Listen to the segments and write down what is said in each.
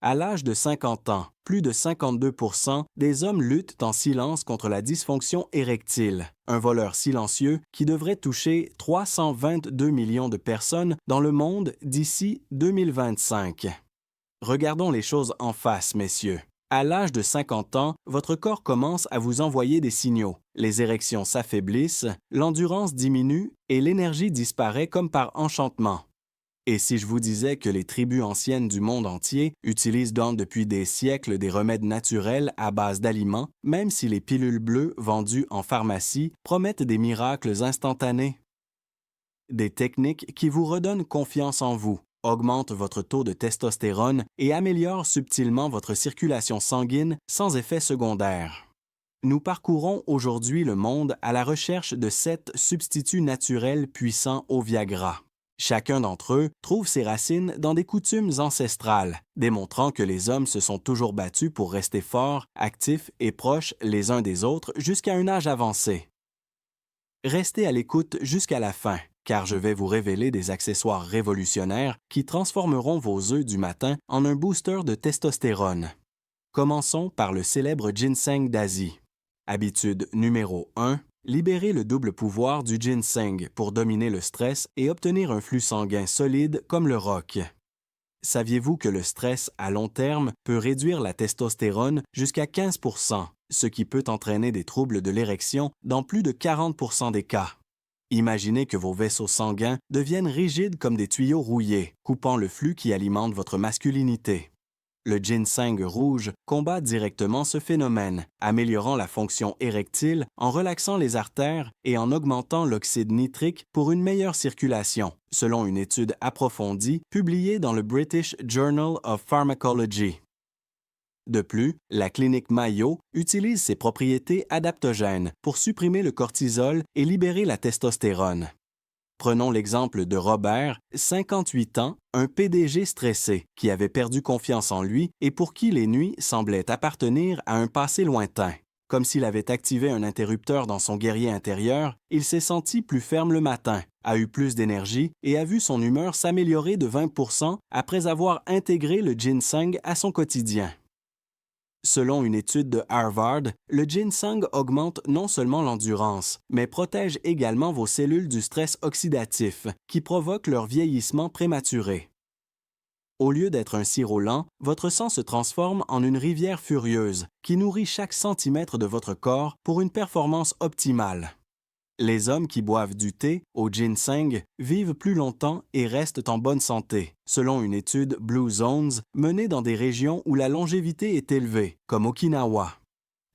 À l'âge de 50 ans, plus de 52% des hommes luttent en silence contre la dysfonction érectile, un voleur silencieux qui devrait toucher 322 millions de personnes dans le monde d'ici 2025. Regardons les choses en face, messieurs. À l'âge de 50 ans, votre corps commence à vous envoyer des signaux. Les érections s'affaiblissent, l'endurance diminue et l'énergie disparaît comme par enchantement. Et si je vous disais que les tribus anciennes du monde entier utilisent donc depuis des siècles des remèdes naturels à base d'aliments, même si les pilules bleues vendues en pharmacie promettent des miracles instantanés? Des techniques qui vous redonnent confiance en vous, augmentent votre taux de testostérone et améliorent subtilement votre circulation sanguine sans effet secondaire. Nous parcourons aujourd'hui le monde à la recherche de 7 substituts naturels puissants au Viagra. Chacun d'entre eux trouve ses racines dans des coutumes ancestrales, démontrant que les hommes se sont toujours battus pour rester forts, actifs et proches les uns des autres jusqu'à un âge avancé. Restez à l'écoute jusqu'à la fin, car je vais vous révéler des accessoires révolutionnaires qui transformeront vos œufs du matin en un booster de testostérone. Commençons par le célèbre ginseng d'Asie. Habitude numéro 1. Libérez le double pouvoir du ginseng pour dominer le stress et obtenir un flux sanguin solide comme le roc. Saviez-vous que le stress à long terme peut réduire la testostérone jusqu'à 15%, ce qui peut entraîner des troubles de l'érection dans plus de 40% des cas? Imaginez que vos vaisseaux sanguins deviennent rigides comme des tuyaux rouillés, coupant le flux qui alimente votre masculinité. Le ginseng rouge combat directement ce phénomène, améliorant la fonction érectile en relaxant les artères et en augmentant l'oxyde nitrique pour une meilleure circulation, selon une étude approfondie publiée dans le British Journal of Pharmacology. De plus, la clinique Mayo utilise ses propriétés adaptogènes pour supprimer le cortisol et libérer la testostérone. Prenons l'exemple de Robert, 58 ans, un PDG stressé qui avait perdu confiance en lui et pour qui les nuits semblaient appartenir à un passé lointain. Comme s'il avait activé un interrupteur dans son guerrier intérieur, il s'est senti plus ferme le matin, a eu plus d'énergie et a vu son humeur s'améliorer de 20% après avoir intégré le ginseng à son quotidien. Selon une étude de Harvard, le ginseng augmente non seulement l'endurance, mais protège également vos cellules du stress oxydatif, qui provoque leur vieillissement prématuré. Au lieu d'être un sirop lent, votre sang se transforme en une rivière furieuse, qui nourrit chaque centimètre de votre corps pour une performance optimale. Les hommes qui boivent du thé au ginseng vivent plus longtemps et restent en bonne santé, selon une étude Blue Zones menée dans des régions où la longévité est élevée, comme Okinawa.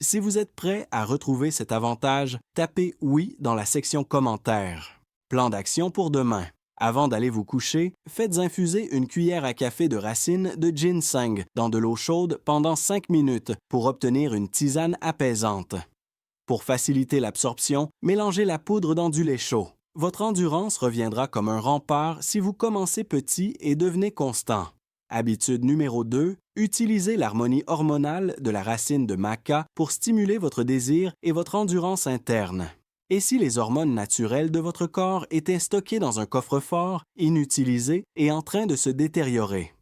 Si vous êtes prêt à retrouver cet avantage, tapez oui dans la section commentaires. Plan d'action pour demain. Avant d'aller vous coucher, faites infuser une cuillère à café de racines de ginseng dans de l'eau chaude pendant 5 minutes pour obtenir une tisane apaisante. Pour faciliter l'absorption, mélangez la poudre dans du lait chaud. Votre endurance reviendra comme un rempart si vous commencez petit et devenez constant. Habitude numéro 2, utilisez l'harmonie hormonale de la racine de maca pour stimuler votre désir et votre endurance interne. Et si les hormones naturelles de votre corps étaient stockées dans un coffre-fort, inutilisé et en train de se détériorer?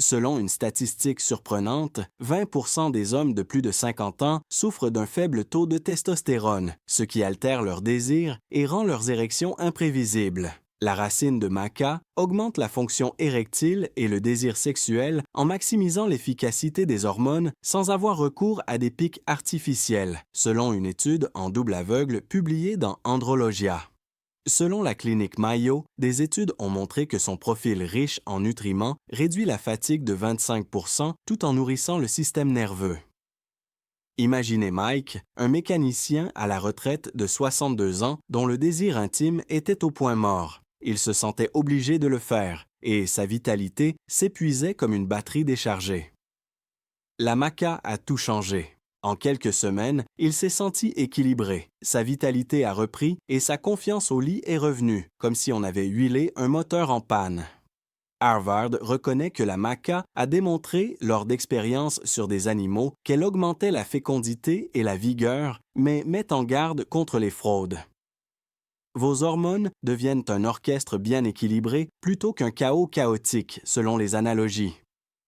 Selon une statistique surprenante, 20% des hommes de plus de 50 ans souffrent d'un faible taux de testostérone, ce qui altère leur désir et rend leurs érections imprévisibles. La racine de maca augmente la fonction érectile et le désir sexuel en maximisant l'efficacité des hormones sans avoir recours à des pics artificiels, selon une étude en double aveugle publiée dans Andrologia. Selon la clinique Mayo, des études ont montré que son profil riche en nutriments réduit la fatigue de 25% tout en nourrissant le système nerveux. Imaginez Mike, un mécanicien à la retraite de 62 ans dont le désir intime était au point mort. Il se sentait obligé de le faire et sa vitalité s'épuisait comme une batterie déchargée. La maca a tout changé. En quelques semaines, il s'est senti équilibré, sa vitalité a repris et sa confiance au lit est revenue, comme si on avait huilé un moteur en panne. Harvard reconnaît que la maca a démontré, lors d'expériences sur des animaux, qu'elle augmentait la fécondité et la vigueur, mais met en garde contre les fraudes. Vos hormones deviennent un orchestre bien équilibré plutôt qu'un chaos chaotique, selon les analogies.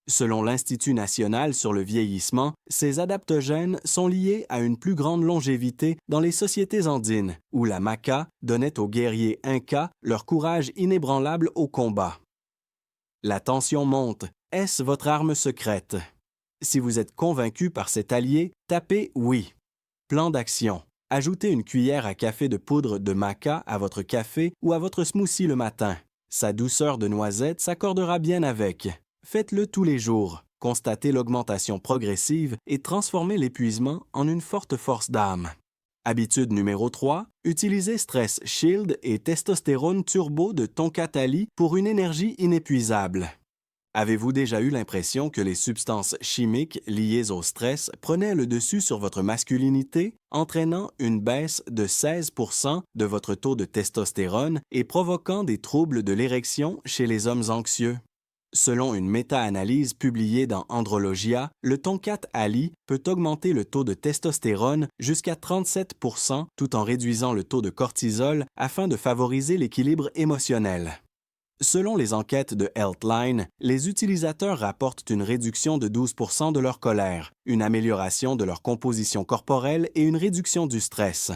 Selon l'Institut national sur le vieillissement, ces adaptogènes sont liés à une plus grande longévité dans les sociétés andines, où la maca donnait aux guerriers incas leur courage inébranlable au combat. La tension monte. Est-ce votre arme secrète? Si vous êtes convaincu par cet allié, tapez « Oui ». Plan d'action. Ajoutez une cuillère à café de poudre de maca à votre café ou à votre smoothie le matin. Sa douceur de noisette s'accordera bien avec. Faites-le tous les jours. Constatez l'augmentation progressive et transformez l'épuisement en une forte force d'âme. Habitude numéro 3. Utilisez Stress Shield et Testostérone Turbo de Tonkatali pour une énergie inépuisable. Avez-vous déjà eu l'impression que les substances chimiques liées au stress prenaient le dessus sur votre masculinité, entraînant une baisse de 16% de votre taux de testostérone et provoquant des troubles de l'érection chez les hommes anxieux? Selon une méta-analyse publiée dans Andrologia, le Tonkat-Ali peut augmenter le taux de testostérone jusqu'à 37% tout en réduisant le taux de cortisol afin de favoriser l'équilibre émotionnel. Selon les enquêtes de Healthline, les utilisateurs rapportent une réduction de 12% de leur colère, une amélioration de leur composition corporelle et une réduction du stress.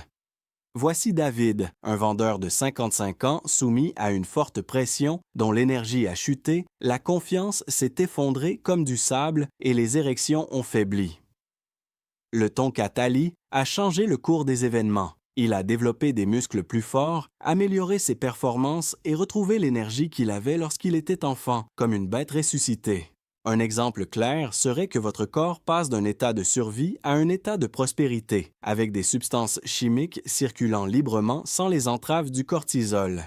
Voici David, un vendeur de 55 ans soumis à une forte pression dont l'énergie a chuté, la confiance s'est effondrée comme du sable et les érections ont faibli. Le Tonkatali a changé le cours des événements. Il a développé des muscles plus forts, amélioré ses performances et retrouvé l'énergie qu'il avait lorsqu'il était enfant, comme une bête ressuscitée. Un exemple clair serait que votre corps passe d'un état de survie à un état de prospérité, avec des substances chimiques circulant librement sans les entraves du cortisol.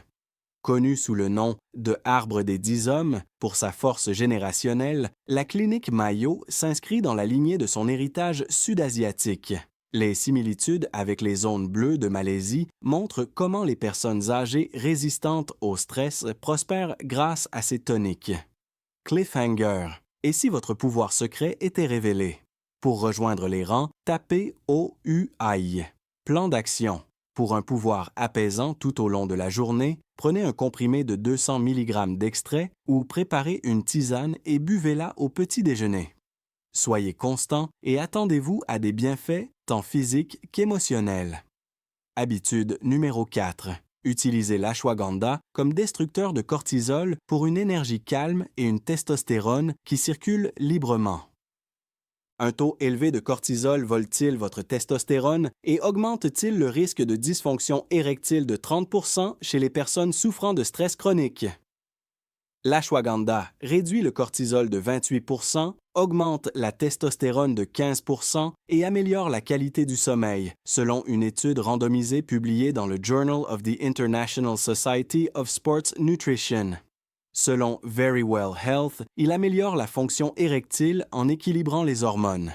Connu sous le nom de « arbre des 10 hommes » pour sa force générationnelle, la clinique Mayo s'inscrit dans la lignée de son héritage sud-asiatique. Les similitudes avec les zones bleues de Malaisie montrent comment les personnes âgées résistantes au stress prospèrent grâce à ces toniques. Cliffhanger. Et si votre pouvoir secret était révélé? Pour rejoindre les rangs, tapez OUI. Plan d'action. Pour un pouvoir apaisant tout au long de la journée, prenez un comprimé de 200 mg d'extrait ou préparez une tisane et buvez-la au petit déjeuner. Soyez constant et attendez-vous à des bienfaits tant physiques qu'émotionnels. Habitude numéro 4. Utilisez l'ashwagandha comme destructeur de cortisol pour une énergie calme et une testostérone qui circulent librement. Un taux élevé de cortisol vole-t-il votre testostérone et augmente-t-il le risque de dysfonction érectile de 30% chez les personnes souffrant de stress chronique? L'ashwagandha réduit le cortisol de 28%, augmente la testostérone de 15% et améliore la qualité du sommeil, selon une étude randomisée publiée dans le Journal of the International Society of Sports Nutrition. Selon Verywell Health, il améliore la fonction érectile en équilibrant les hormones.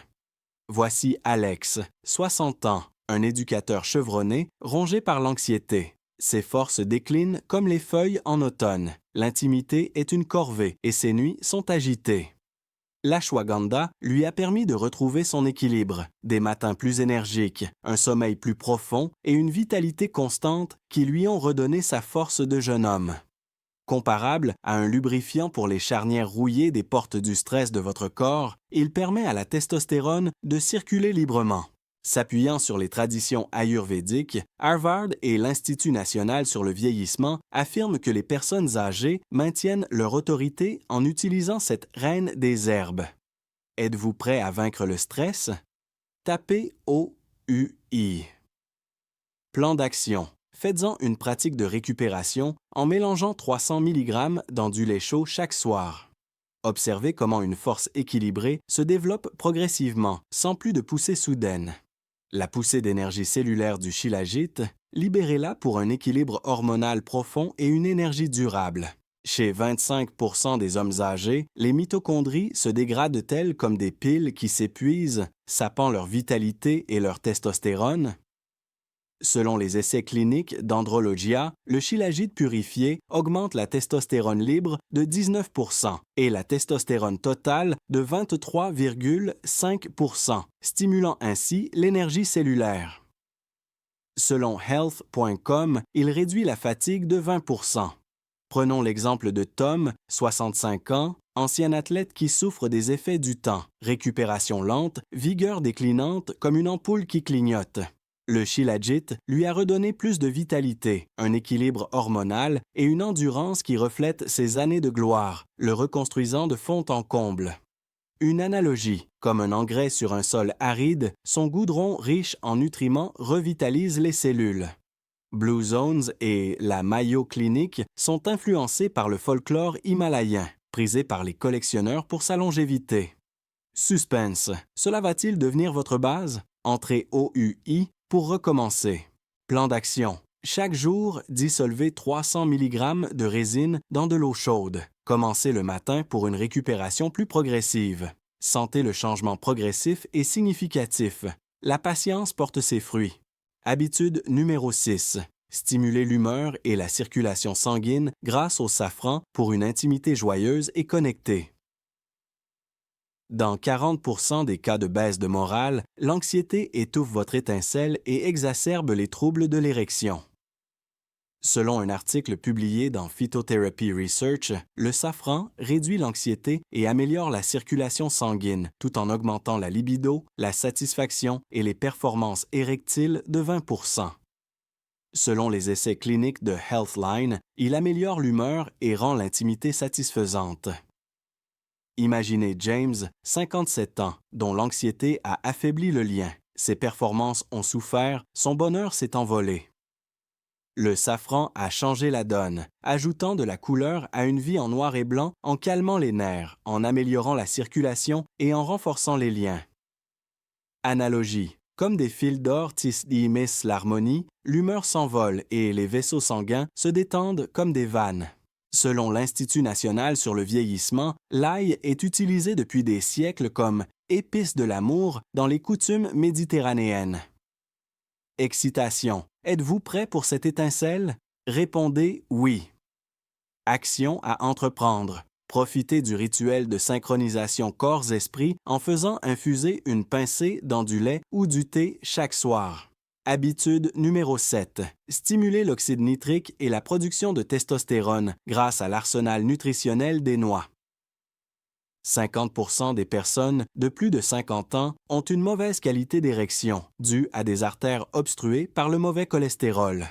Voici Alex, 60 ans, un éducateur chevronné, rongé par l'anxiété. Ses forces déclinent comme les feuilles en automne. L'intimité est une corvée et ses nuits sont agitées. L'ashwagandha lui a permis de retrouver son équilibre, des matins plus énergiques, un sommeil plus profond et une vitalité constante qui lui ont redonné sa force de jeune homme. Comparable à un lubrifiant pour les charnières rouillées des portes du stress de votre corps, il permet à la testostérone de circuler librement. S'appuyant sur les traditions ayurvédiques, Harvard et l'Institut national sur le vieillissement affirment que les personnes âgées maintiennent leur autorité en utilisant cette reine des herbes. Êtes-vous prêt à vaincre le stress? Tapez OUI. Plan d'action. Faites-en une pratique de récupération en mélangeant 300 mg dans du lait chaud chaque soir. Observez comment une force équilibrée se développe progressivement, sans plus de poussée soudaine. La poussée d'énergie cellulaire du shilajit, libérez-la pour un équilibre hormonal profond et une énergie durable. Chez 25% des hommes âgés, les mitochondries se dégradent-elles comme des piles qui s'épuisent, sapant leur vitalité et leur testostérone? Selon les essais cliniques d'Andrologia, le shilajit purifié augmente la testostérone libre de 19% et la testostérone totale de 23,5%, stimulant ainsi l'énergie cellulaire. Selon health.com, il réduit la fatigue de 20%. Prenons l'exemple de Tom, 65 ans, ancien athlète qui souffre des effets du temps, récupération lente, vigueur déclinante comme une ampoule qui clignote. Le Shilajit lui a redonné plus de vitalité, un équilibre hormonal et une endurance qui reflètent ses années de gloire, le reconstruisant de fond en comble. Une analogie, comme un engrais sur un sol aride, son goudron riche en nutriments revitalise les cellules. Blue Zones et la Mayo Clinic sont influencés par le folklore himalayen, prisé par les collectionneurs pour sa longévité. Suspense, cela va-t-il devenir votre base? Entrez OUI pour recommencer. Plan d'action. Chaque jour, dissolvez 300 mg de résine dans de l'eau chaude. Commencez le matin pour une récupération plus progressive. Sentez le changement progressif et significatif. La patience porte ses fruits. Habitude numéro 6. Stimuler l'humeur et la circulation sanguine grâce au safran pour une intimité joyeuse et connectée. Dans 40% des cas de baisse de morale, l'anxiété étouffe votre étincelle et exacerbe les troubles de l'érection. Selon un article publié dans Phytotherapy Research, le safran réduit l'anxiété et améliore la circulation sanguine tout en augmentant la libido, la satisfaction et les performances érectiles de 20%. Selon les essais cliniques de Healthline, il améliore l'humeur et rend l'intimité satisfaisante. Imaginez James, 57 ans, dont l'anxiété a affaibli le lien. Ses performances ont souffert, son bonheur s'est envolé. Le safran a changé la donne, ajoutant de la couleur à une vie en noir et blanc en calmant les nerfs, en améliorant la circulation et en renforçant les liens. Analogie. Comme des fils d'or tissent l'harmonie, l'humeur s'envole et les vaisseaux sanguins se détendent comme des vannes. Selon l'Institut national sur le vieillissement, l'ail est utilisé depuis des siècles comme épice de l'amour dans les coutumes méditerranéennes. Excitation. Êtes-vous prêt pour cette étincelle? Répondez oui. Action à entreprendre. Profitez du rituel de synchronisation corps-esprit en faisant infuser une pincée dans du lait ou du thé chaque soir. Habitude numéro 7. Stimuler l'oxyde nitrique et la production de testostérone grâce à l'arsenal nutritionnel des noix. 50% des personnes de plus de 50 ans ont une mauvaise qualité d'érection, due à des artères obstruées par le mauvais cholestérol.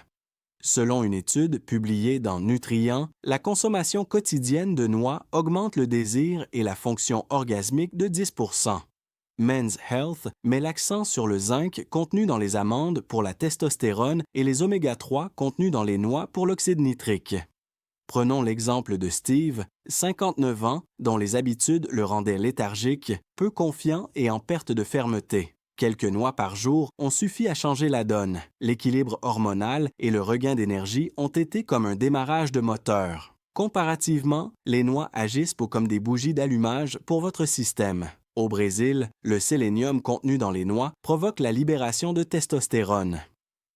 Selon une étude publiée dans Nutrient, la consommation quotidienne de noix augmente le désir et la fonction orgasmique de 10%. Men's Health met l'accent sur le zinc contenu dans les amandes pour la testostérone et les oméga-3 contenus dans les noix pour l'oxyde nitrique. Prenons l'exemple de Steve, 59 ans, dont les habitudes le rendaient léthargique, peu confiant et en perte de fermeté. Quelques noix par jour ont suffi à changer la donne. L'équilibre hormonal et le regain d'énergie ont été comme un démarrage de moteur. Comparativement, les noix agissent comme des bougies d'allumage pour votre système. Au Brésil, le sélénium contenu dans les noix provoque la libération de testostérone.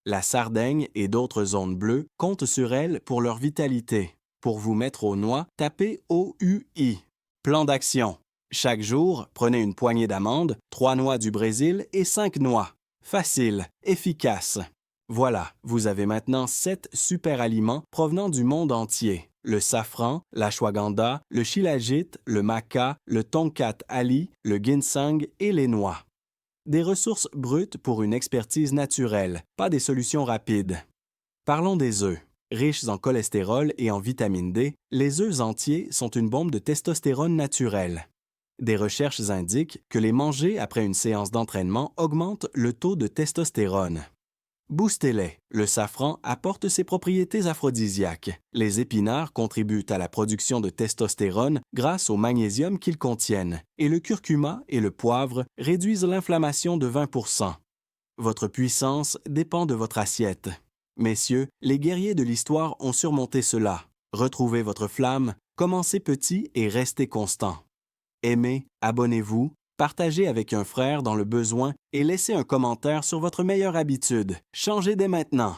La Sardaigne et d'autres zones bleues comptent sur elles pour leur vitalité. Pour vous mettre aux noix, tapez OUI. Plan d'action. Chaque jour, prenez une poignée d'amandes, 3 noix du Brésil et 5 noix. Facile, efficace. Voilà, vous avez maintenant 7 super aliments provenant du monde entier. Le safran, l'ashwagandha, le shilajit, le maca, le tongkat ali, le ginseng et les noix. Des ressources brutes pour une expertise naturelle, pas des solutions rapides. Parlons des œufs. Riches en cholestérol et en vitamine D, les œufs entiers sont une bombe de testostérone naturelle. Des recherches indiquent que les manger après une séance d'entraînement augmente le taux de testostérone. Boostez-les. Le safran apporte ses propriétés aphrodisiaques. Les épinards contribuent à la production de testostérone grâce au magnésium qu'ils contiennent, et le curcuma et le poivre réduisent l'inflammation de 20%. Votre puissance dépend de votre assiette. Messieurs, les guerriers de l'histoire ont surmonté cela. Retrouvez votre flamme, commencez petit et restez constant. Aimez, abonnez-vous, partagez avec un frère dans le besoin et laissez un commentaire sur votre meilleure habitude. Changez dès maintenant.